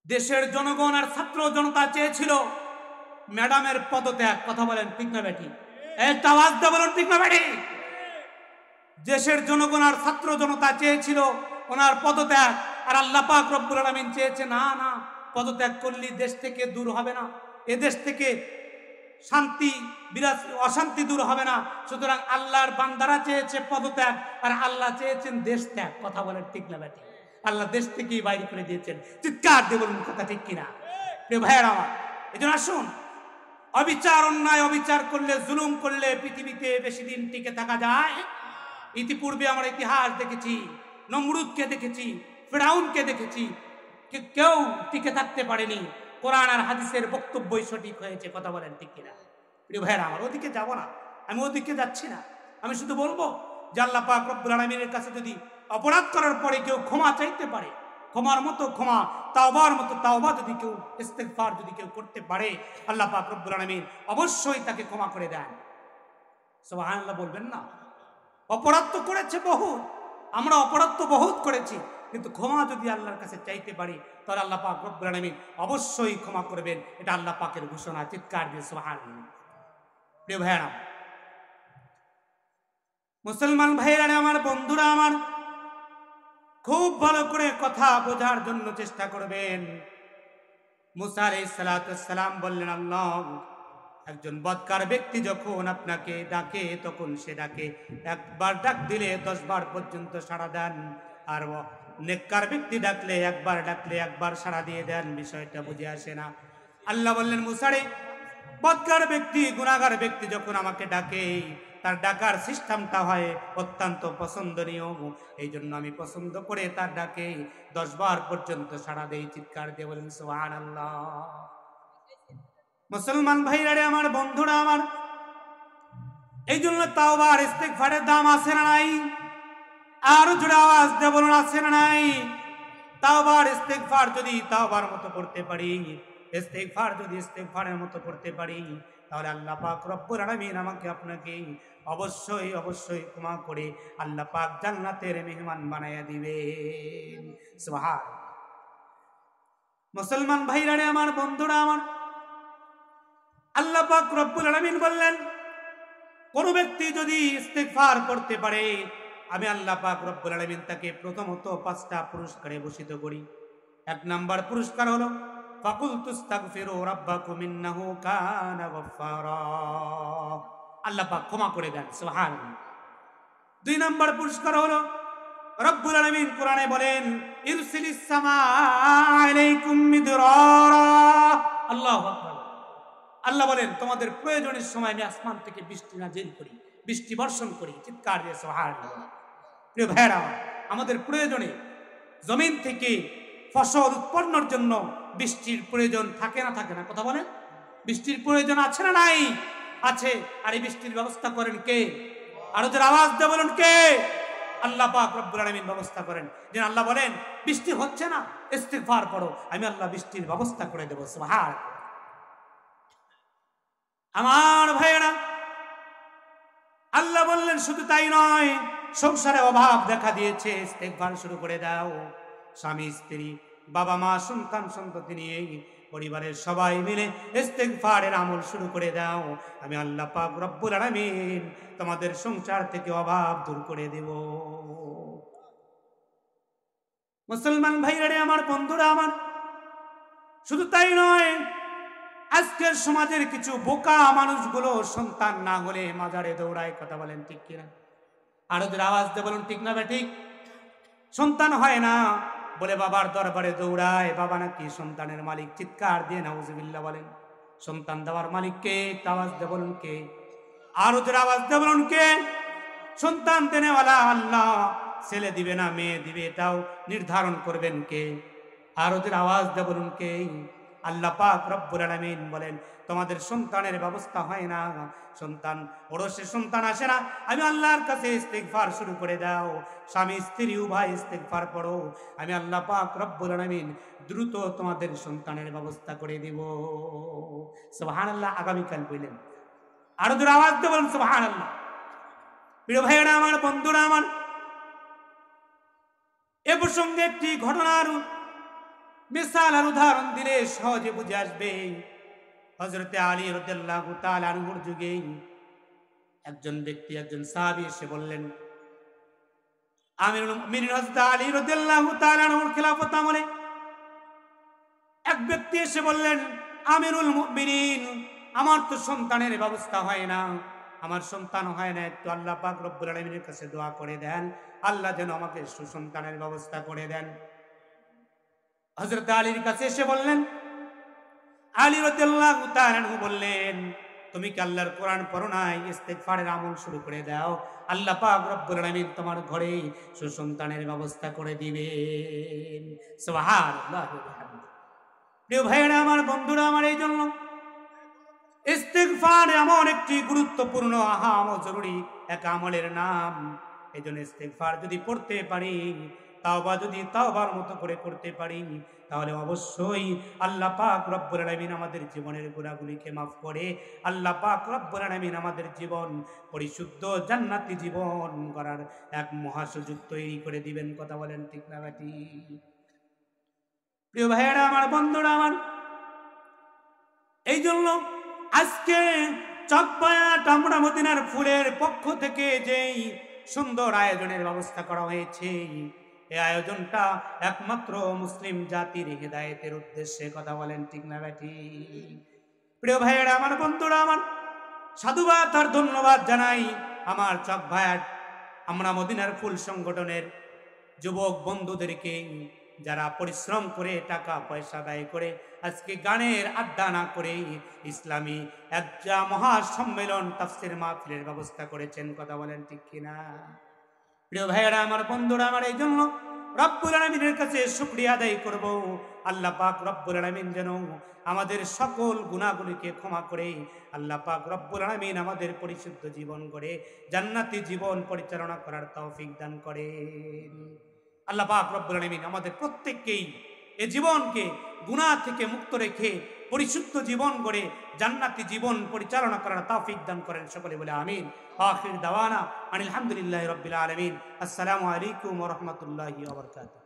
দেশের জনগণ আর ছাত্র জনতা চেয়েছিল ম্যাডামের পদত্যাগ। কথা বলেন ঠিক না বেটি? একটা আওয়াজ দিয়ে বলুন ঠিক না বেটি? দেশের জনগণ আর ছাত্র জনতা চেয়েছিল ওনার পদত্যাগ, আর আল্লাহ পাক রব্বুল আলামিন চেয়েছে না না, পদত্যাগ করলে দেশ থেকে দূর হবে না, এ দেশ থেকে শান্তি বিরাজ, অশান্তি দূর হবে না। সুতরাং আল্লাহর বান্দারা চেয়েছে পদত্যাগ, আর আল্লাহ চেয়েছেন দেশ ত্যাগ। কথা বলেন ঠিক না বেটি? আল্লাহ দেশ থেকেই বাইরে করে দিয়েছেন। চিৎকার দিয়ে বলুন কথা ঠিক কিনা? প্রিয় ভাইয়েরা আমার, এই জন্য আসুন, অবিচার অন্যায় অবিচার করলে, জুলুম করলে পৃথিবীতে বেশি দিন টিকে থাকা যায়? ইতিপূর্বে আমরা ইতিহাস দেখেছি, নমরুদকে দেখেছি, ফিরাউনকে দেখেছি, কেউ টিকে থাকতে পারেনি। কোরআন আর হাদিসের বক্তব্যই সঠিক হয়েছে। কথা বলেন ঠিক কিনা? প্রিয় ভাইয়েরা আমার, ওদিকে যাব না, আমি ওদিকে যাচ্ছি না। আমি শুধু বলবো যে আল্লাহ পাক রব্বুল আলামিনের কাছে যদি অপরাধ করার পরে কেউ ক্ষমা চাইতে পারে, ক্ষমার মতো ক্ষমা, তাওবার মতো তাওবা যদি কেউ, ইস্তেগফার যদি কেউ করতে পারে, আল্লাহ পাক রব্বুল আলামিন অবশ্যই তাকে ক্ষমা করে দেন। সুবহানাল্লাহ বলবেন না? অপরাধ তো করেছে বহুত, আমরা অপরাধ তো বহুত করেছি, কিন্তু ক্ষমা যদি আল্লাহর কাছে চাইতে পারি তাহলে আল্লাহ পাক রব্বুল আলামিন অবশ্যই ক্ষমা করবেন। এটা আল্লাহ পাকের ঘোষণা। চিৎকার দিয়ে সুবহানাল্লাহ। প্রিয় ভাইরা, মুসলমান ভাইরা আমার, বন্ধুরা আমার, খুব ভালো করে কথা বোঝার জন্য চেষ্টা করবেন। মুসা আলাইহিস সালাম বললেন, আল্লাহ, একজন বদকার ব্যক্তি যখন আপনাকে ডাকে তখন সে ডাকে একবার ডাক দিলে 10 বার পর্যন্ত সাড়া দেন, আর নেককার ব্যক্তি ডাকলে একবার সাড়া দিয়ে দেন। বিষয়টা বুঝে আসে না? আল্লাহ বললেন, মুসা রে, বদকার ব্যক্তি, গুনাহগার ব্যক্তি যখন আমাকে ডাকে তার ডাকার সিস্টেমটা হয় অত্যন্ত পছন্দনীয়, এই জন্য আমি পছন্দ করে তার ডাকে 10 বার পর্যন্ত সাড়া দেই। চিৎকার দিয়ে বলেন সুবহানাল্লাহ। মুসলমান ভাইরা আমার, বন্ধুরা আমার, এই জন্য তাওবা আর ইস্তেগফারের দাম আছে না নাই? আর জোরে আওয়াজ দিয়ে বলুন, আছে না নাই? তাওবা আর ইস্তেগফার যদি তাওবার মতো করতে পারি, ইস্তেগফার যদি ইস্তেগফারের মতো করতে পারি, তাহলে আল্লাহ পাক রব্বুল আলামিন আমাকে আপনাকে অবশ্যই অবশ্যই ক্ষমা করে আল্লাহ পাক জান্নাতের মেহমান বানায়া দিবেন। সুবহানাল্লাহ। মুসলমান ভাইরা আমার, বন্ধুরা আমার, আল্লাহ পাক রব্বুল আলামিন বললেন, কোন ব্যক্তি যদি ইস্তেগফার করতে পারে আমি আল্লাহ পাক রব্বুল আলামিন তাকে প্রথমত 5টা পুরস্কারে ভূষিত করি। 1 নাম্বার পুরস্কার হলো ফাকুলতু আস্তাগফিরু রাব্বাকুম ইন্নাহু কানা গফফারা, আল্লাহ পাক ক্ষমা করে দেন। সুবহানাল্লাহ। 2 নাম্বার পুরস্কার হলো রব্বুল আলামিন কোরআনে বলেন, ইরসিলিস সামাআ আলাইকুম মিদরারা। আল্লাহু আকবার। আল্লাহ বলেন, তোমাদের প্রয়োজনের সময় আমি আসমান থেকে বৃষ্টি নাজিল করি, বৃষ্টি বর্ষণ করি। চিৎকার দিয়ে সুবহানাল্লাহ। প্রিয় ভাইরা, আমাদের প্রয়োজনে জমিন থেকে ফসল উৎপন্নের জন্য বৃষ্টির প্রয়োজন থাকে না? থাকে না? কথা বলেন। বৃষ্টির প্রয়োজন আছে না নাই? আছে। আর এই বৃষ্টির ব্যবস্থা করেন কে? আরো যারা আওয়াজ দিয়ে বলুন, কে? আল্লাহ পাক রব্বুল আলামিন ব্যবস্থা করেন। যে আল্লাহ বলেন, বৃষ্টি হচ্ছে না, ইস্তিগফার করো, আমি আল্লাহ বৃষ্টির ব্যবস্থা করে দেব। সুবহানাল্লাহ। আমার ভাইয়েরা, আল্লাহ বললেন শুধু তাই নয়, সংসারে অভাব দেখা দিয়েছে, ইস্তেগফার শুরু করে দাও। স্বামী স্ত্রী, বাবা মা, সন্তান সন্ততি নিয়ে পরিবারের সবাই মিলে ইস্তেগফারের আমল শুরু করে দাও। আমি আল্লাহ পাক রব্বুল আলামিন তোমাদের সংসার থেকে অভাব দূর করে দেব। মুসলমান ভাইরা আমার, বন্ধুরা আমার, শুধু তাই নয়, আজকের সমাজের কিছু বোকা মানুষগুলো সন্তান না হলে মাজারে দৌড়ায়। কথা বলেন ঠিক কিনা? আর ওদের আওয়াজ দিয়ে বলুন ঠিক না ঠিক? সন্তান হয় না বলে বাবার দরবারে দৌড়ায়, বাবা নাকি সন্তানের মালিক। চিৎকার দিয়ে নাউজুবিল্লাহ বলেন। সন্তান দেওয়ার মালিক কে? আওয়াজ দিয়ে বলুন কে? আর ওদের আওয়াজ দিয়ে বলুন কে? সন্তান দেনেওয়ালা আল্লাহ। ছেলে দিবে না মেয়ে দিবে এটাও নির্ধারণ করবেন কে? আর ওদের আওয়াজ দিয়ে বলুন কে? আল্লাহ পাক রব্বুল আলামিন বলেন, তোমাদের সন্তানের ব্যবস্থা হয় না, সন্তান ওরসে সন্তান আসে না, আমি আল্লাহর কাছে ইস্তিগফার শুরু করে দাও। স্বামী স্ত্রী উভয় ইস্তিগফার পড়ো, আমি আল্লাহ পাক রব্বুল আলামিন দ্রুত তোমাদের সন্তানের ব্যবস্থা করে দিব। সুবহানাল্লাহ। আগামীকাল বললেন। আরো দূর আওয়াজ দিয়ে বলুন সুবহানাল্লাহ। প্রিয় ভাইয়েরা আমার, বন্ধুরা আমার, এ প্রসঙ্গে একটি ঘটনার মিসাল আর উদাহরণ দিলে সহজে বুঝে আসবে। হযরতে আলী রাদিয়াল্লাহু তাআলা আনহুর যুগে একজন ব্যক্তি, একজন সাহাবী এসে বললেন, আমিরুল মুমিনিন হযরত আলী রাদিয়াল্লাহু তাআলা আনহুর খেলাফত আমলে এক ব্যক্তি এসে বললেন, আমিরুল মুমিনিন, আমার তো সন্তানের ব্যবস্থা হয় না, আমার সন্তান হয় না, একটু আল্লাহ পাক রব্বুল আলামিনের কাছে দোয়া করে দেন, আল্লাহ যেন আমাকে সুসন্তানের ব্যবস্থা করে দেন। হযরত আলীর কাছে এসে বললেন, আলী রাদিয়াল্লাহু তাআলা আনহু বললেন, তুমি কি আল্লাহর কোরআন পড়ো নাই? ইস্তেগফারের আমল শুরু করে দাও, আল্লাহ পাক রব্বুল আলামিন তোমার ঘরে সুসন্তানের ব্যবস্থা করে দিবেন। সুবহানাল্লাহ ওয়া বিহামদিহি। প্রিয় ভাইরা আমার, বন্ধুরা আমার, এই জন্য ইস্তেগফার এমন একটি গুরুত্বপূর্ণ আহাম ও জরুরি এক আমলের নাম। এই জন্য ইস্তেগফার যদি পড়তে পারি, তাওবা যদি তাওবার মতো করে করতে পারি, তাহলে অবশ্যই আল্লাহ পাক রব্বুল আলামিন আমাদের জীবনের গুনাহগুলিকে মাফ করে আল্লাহ পাক রব্বুল আলামিন আমাদের জীবন পরিশুদ্ধ জান্নাতি জীবন করার এক মহা সুযোগ তৈরি করে দিবেন। কথা বলেন ঠিক না বেটি? প্রিয় ভাইয়েরা আমার, বন্ধুরা আমার, এই জন্য আজকে চকবায়াট আমরা মদিনার ফুলের পক্ষ থেকে যেই সুন্দর আয়োজনের ব্যবস্থা করা হয়েছে, এই আয়োজনটা একমাত্র মুসলিম জাতির হেদায়েতের উদ্দেশ্যে। কথা বলেন ঠিক না বেটি? প্রিয় ভাইয়েরা আমার, বন্ধুরা আমার, সাধুবাদ আর ধন্যবাদ জানাই আমার চকবায়াট আমরা মদিনার ফুল সংগঠনের যুবক বন্ধুদেরকে, যারা পরিশ্রম করে টাকা পয়সা ব্যয় করে আজকে গানের আড্ডা না করে ইসলামী একটা মহাসম্মেলন তাফসীর মাহফিলের ব্যবস্থা করেছেন। কথা বলেন ঠিক কিনা? প্রিয় ভাইয়েরা আমার, বন্ধুরা আমার, এই জন্য রব্বুল আলামিনের কাছে শুকরিয়া আদায় করব। আল্লাহ পাক রব্বুল আলামিন যেন আমাদের সকল গুনাহগুলিকে ক্ষমা করে আল্লাহ পাক রব্বুল আলামিন আমাদের পরিশুদ্ধ জীবন করে জান্নাতি জীবন পরিচালনা করার তৌফিক দান করেন। আল্লাহ পাক রব্বুল আলামিন আমাদের প্রত্যেককেই এই জীবনকে গুনাহ থেকে মুক্ত রেখে পরিশুদ্ধ জীবন গড়ে জান্নাতি জীবন পরিচালনা করার তৌফিক দান করেন। সকলে বলে আমিন। আখির দাওয়ানা আনিল হামদুলিল্লাহি রাব্বিল আলামিন। আসসালামু আলাইকুম ওয়া রাহমাতুল্লাহি ওয়া বারাকাতুহু।